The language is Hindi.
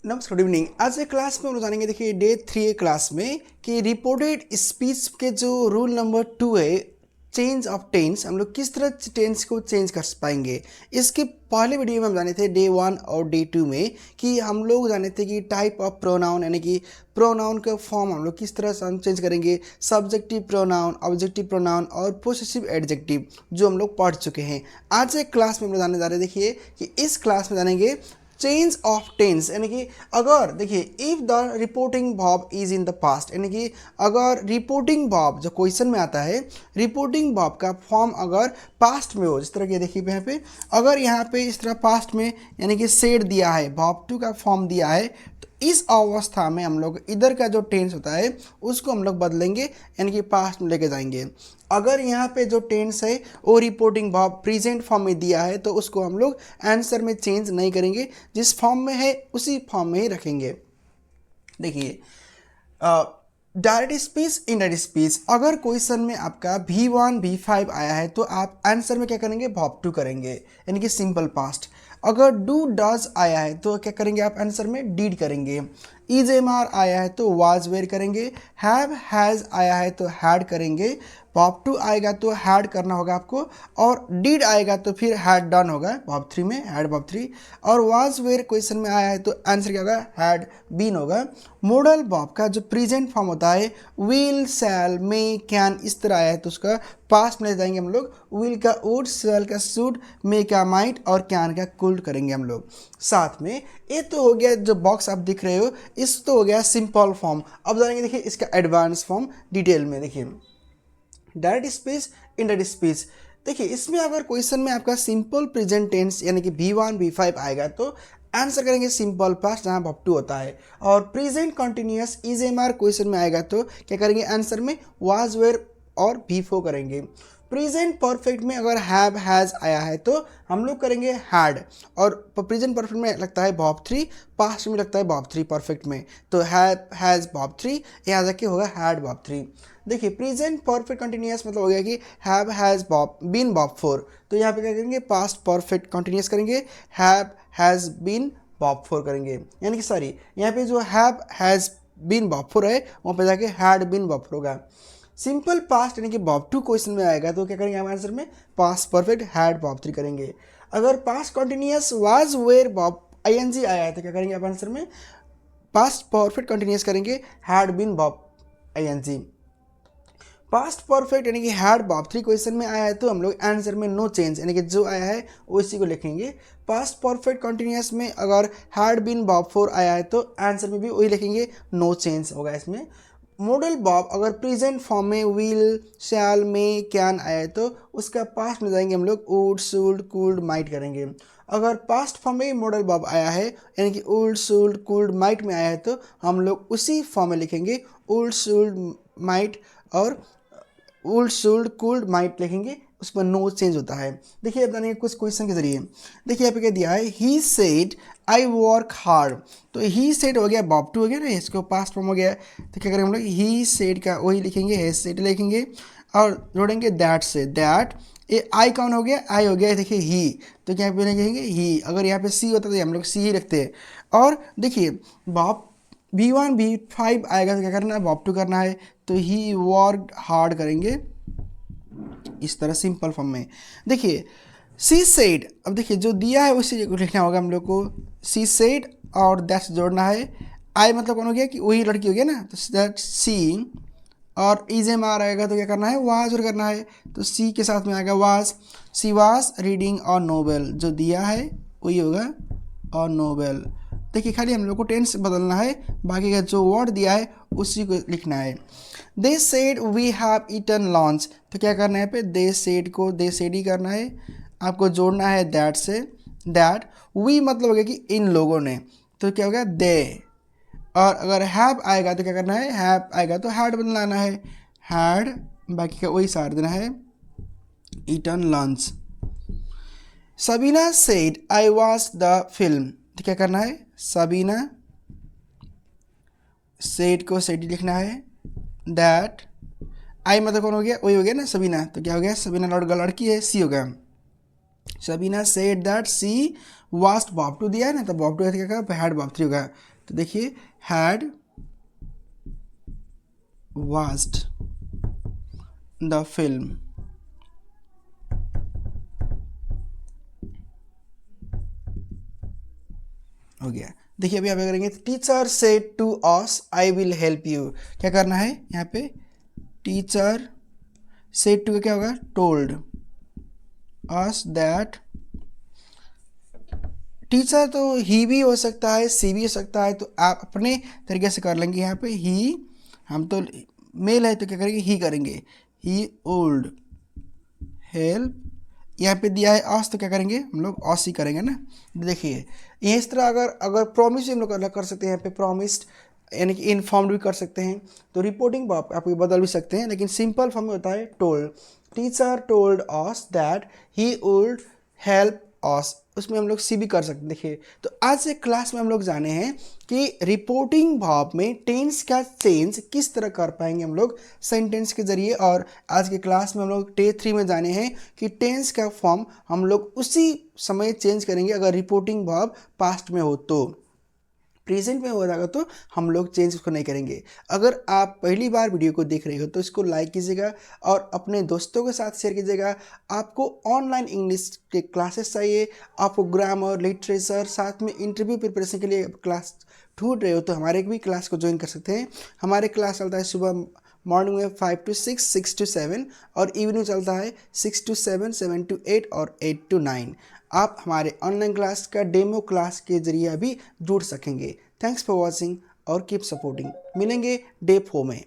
नमस्कार, गुड इवनिंग। आज के क्लास में हम लोग जानेंगे, देखिए डे 3 क्लास में कि रिपोर्टेड स्पीच के जो रूल नंबर 2 है, चेंज ऑफ टेंस, हम लोग किस तरह टेंस को चेंज कर पाएंगे। इसके पहले वीडियो में हम जाने थे डे 1 और डे 2 में कि हम लोग जाने थे कि टाइप ऑफ प्रोनाउन, यानी कि प्रोनाउन का फॉर्म हम लोग किस तरह से हम चेंज करेंगे। सब्जेक्टिव प्रोनाउन, ऑब्जेक्टिव प्रोनाउन और पोसेसिव एडजेक्टिव जो हम लोग पढ़ चुके हैं। आज के क्लास में हम लोग जाने जा रहे हैं, देखिए कि इस क्लास में जानेंगे चेंज ऑफ टेंस, यानी कि अगर देखिए if the reporting verb is in the past, यानी कि अगर रिपोर्टिंग वर्ब जो क्वेश्चन में आता है, रिपोर्टिंग वर्ब का फॉर्म अगर पास्ट में हो, जिस तरह के देखिए यहाँ पे, अगर यहाँ पे इस तरह पास्ट में यानी कि सेड दिया है, वर्ब टू का फॉर्म दिया है, तो इस अवस्था में हम लोग इधर का जो टेंस होता है उसको हम लोग बदलेंगे, यानी कि पास्ट में लेके जाएंगे। अगर यहाँ पे जो टेंस है वो रिपोर्टिंग वर्ब प्रेजेंट फॉर्म में दिया है तो उसको हम लोग आंसर में चेंज नहीं करेंगे, जिस फॉर्म में है उसी फॉर्म में ही रखेंगे। देखिए डायरेक्ट स्पीच, इनडायरेक्ट स्पीच, अगर क्वेश्चन में आपका V1 V5 आया है तो आप आंसर में क्या करेंगे, वर्ब टू करेंगे, यानी कि सिंपल पास्ट। अगर डू डज आया है तो क्या करेंगे आप आंसर में डीड करेंगे। इज एम आर आया है तो वाज वेयर करेंगे। हैव हैज़ आया है तो हैड करेंगे। वर्ब टू आएगा तो हैड करना होगा आपको, और डीड आएगा तो फिर हैड डन होगा वर्ब थ्री में, हैड वर्ब थ्री। और वाज वेयर क्वेश्चन में आया है तो आंसर क्या होगा, हैड बीन होगा। मॉडल वर्ब का जो प्रेजेंट फॉर्म होता है, विल, शैल, मे, कैन, इस तरह आया है तो उसका पास्ट में ले जाएंगे हम लोग। विल का वुड, शैल का शुड, मे का माइट और कैन का कुड करेंगे हम लोग साथ में। ये तो हो गया जो बॉक्स आप दिख रहे हो, इस तो हो गया सिंपल फॉर्म। अब जानेंगे देखिए इसका एडवांस फॉर्म डिटेल में। देखिए डायरेक्ट स्पीच, इनडायरेक्ट स्पीच, देखिए इसमें अगर क्वेश्चन में आपका सिंपल प्रेजेंट टेंस यानी कि V1 V5 आएगा तो आंसर करेंगे सिंपल पास्ट जहाँ वर्ब टू होता है। और present continuous is am are question में आएगा तो क्या करेंगे आंसर में वाज वेयर और V4 करेंगे। प्रेजेंट परफेक्ट में अगर हैव हैज़ आया है तो हम लोग करेंगे हैड, और प्रेजेंट परफेक्ट में लगता है वर्ब थ्री, पास्ट में लगता है वर्ब थ्री परफेक्ट में, तो हैव हैज़ वर्ब थ्री, यहाँ जाके होगा हैड वर्ब थ्री। देखिए प्रेजेंट परफेक्ट कंटिन्यूअस मतलब हो गया कि have has been verb four, तो यहाँ पे क्या करेंगे पास्ट परफेक्ट कंटिन्यूअस करेंगे, have has been verb four करेंगे, यानी कि सॉरी यहाँ पे जो have has been verb four है वहाँ पे जाके हैड बीन वर्ब फोर होगा। सिंपल पास्ट यानी कि वर्ब टू क्वेश्चन में आएगा तो क्या करेंगे हम आंसर में past perfect had verb three करेंगे। अगर past continuous was were verb ING आया है तो क्या करेंगे आप आंसर में पास्ट परफेक्ट कंटिन्यूअस करेंगे, had been verb ING। Past perfect यानी कि हैड वर्ब थ्री क्वेश्चन में आया है तो हम लोग आंसर में नो चेंज, यानी कि जो आया है उसी को लिखेंगे। पास्ट परफेक्ट कंटिन्यूअस में अगर हैड बीन वर्ब फोर आया है तो आंसर में भी वही लिखेंगे, नो चेंज होगा इसमें। मॉडल वर्ब अगर प्रेजेंट फॉर्म में विल, शैल, मे, कैन आया है तो उसका पास्ट में जाएंगे हम लोग वुड, शुड, कुड, माइट करेंगे। अगर पास्ट फॉर्म में मॉडल वर्ब आया है यानी कि वुड, शुड, कुड, माइट में आया है तो हम लोग उसी फॉर्म में लिखेंगे, वुड, शुड, माइट, और वुड, शुड, कुड, माइट लिखेंगे, उसमें नो चेंज होता है। देखिए अब बताएंगे कुछ क्वेश्चन के जरिए। देखिए यहाँ पे क्या दिया है, he said I work hard, तो ही सेड हो गया वर्ब टू हो गया ना, इसको पास्ट फॉर्म हो गया, तो क्या करेंगे हम लोग ही सेड का वही लिखेंगे, हैज सेड लिखेंगे और जोड़ेंगे दैट से, दैट ये आई कौन हो गया, आई हो गया, देखिए ही, तो क्या पे लिखेंगे ही। अगर यहाँ पे सी होता तो हम लोग सी ही रखते हैं। और देखिए वर्ब V1 V5 आएगा तो क्या करना है, वर्ब टू करना है, तो ही वर्कड हार्ड करेंगे इस तरह सिंपल फॉर्म में। देखिए सी सेड, अब देखिए जो दिया है उसी को लिखना होगा हम लोग को, सी सेड और दैट्स जोड़ना है। आई मतलब कौन हो गया कि वही लड़की हो गया ना, तो दैट सी, और इज एम आर आएगा तो क्या करना है वाज और करना है, तो सी के साथ में आएगा वाज। सी वाज रीडिंग और नोवेल, जो दिया है वही होगा और नोवेल। देखिए खाली हम लोग को टेंस बदलना है, बाकी का जो वर्ड दिया है उसी को लिखना है। They said we have eaten lunch, तो क्या करना है पे दे सेड को दे सेड ही करना है, आपको जोड़ना है दैट से, दैट। वी मतलब हो गया कि इन लोगों ने, तो क्या हो गया दे। और अगर हैव आएगा तो क्या करना है, हैव आएगा तो हैड बनाना है, हैड, बाकी का वही सार देना है, eaten lunch. Sabina said I watch the film, तो क्या करना है सबीना, सेड को सेड लिखना है, दैट आई मतलब कौन हो गया वही हो गया ना सबीना, तो क्या हो गया सबीना लड़का लड़की है, सी हो गया। सबीना सेड दैट सी वास्ट बॉब 2 दिया है ना, तो बॉब 2 क्या कहा, हैड बॉब 3 होगा। तो देखिए हैड वाच्ड द फिल्म। हो गया। देखिए अभी आप क्या करेंगे, teacher said to us I will help you. क्या करना है यहाँ पे, टीचर सेड टू क्या होगा, टोल्ड अस दैट। टीचर तो ही भी हो सकता है, सी भी हो सकता है, तो आप अपने तरीके से कर लेंगे। यहाँ पे ही, हम तो मेल है तो क्या करेंगे, ही करेंगे, ही ओल्ड हेल्प। यहाँ पे दिया है अस तो क्या करेंगे हम लोग, अस ही करेंगे ना। देखिए ये इस तरह अगर अगर प्रॉमिस हम लोग अलग कर सकते हैं, यहाँ पे प्रॉमिस्ड यानी कि इन्फॉर्म्ड भी कर सकते हैं। तो रिपोर्टिंग आप ये बदल भी सकते हैं, लेकिन सिंपल फॉर्म में होता है told. Teacher told us that he would help us, उसमें हम लोग सी भी कर सकते हैं। देखिए तो आज से क्लास में हम लोग जाने हैं कि रिपोर्टिंग भाव में टेंस का चेंज किस तरह कर पाएंगे हम लोग सेंटेंस के जरिए। और आज के क्लास में हम लोग डे 3 में जाने हैं कि टेंस का फॉर्म हम लोग उसी समय चेंज करेंगे अगर रिपोर्टिंग भाव पास्ट में हो तो। प्रेजेंट में हो जाएगा तो हम लोग चेंज उसको नहीं करेंगे। अगर आप पहली बार वीडियो को देख रहे हो तो इसको लाइक कीजिएगा और अपने दोस्तों के साथ शेयर कीजिएगा। आपको ऑनलाइन इंग्लिश के क्लासेस चाहिए, आपको ग्रामर, लिटरेचर, साथ में इंटरव्यू प्रिपरेशन के लिए क्लास ढूंढ रहे हो तो हमारे भी क्लास को ज्वाइन कर सकते हैं। हमारे क्लास चलता है सुबह मॉर्निंग में 5 to 6, 6 to 7 और इवनिंग चलता है 6 to 7, 7 to 8 और 8 to 9। आप हमारे ऑनलाइन क्लास का डेमो क्लास के जरिए भी जुड़ सकेंगे। थैंक्स फॉर वॉचिंग और कीप सपोर्टिंग। मिलेंगे डे 4 में।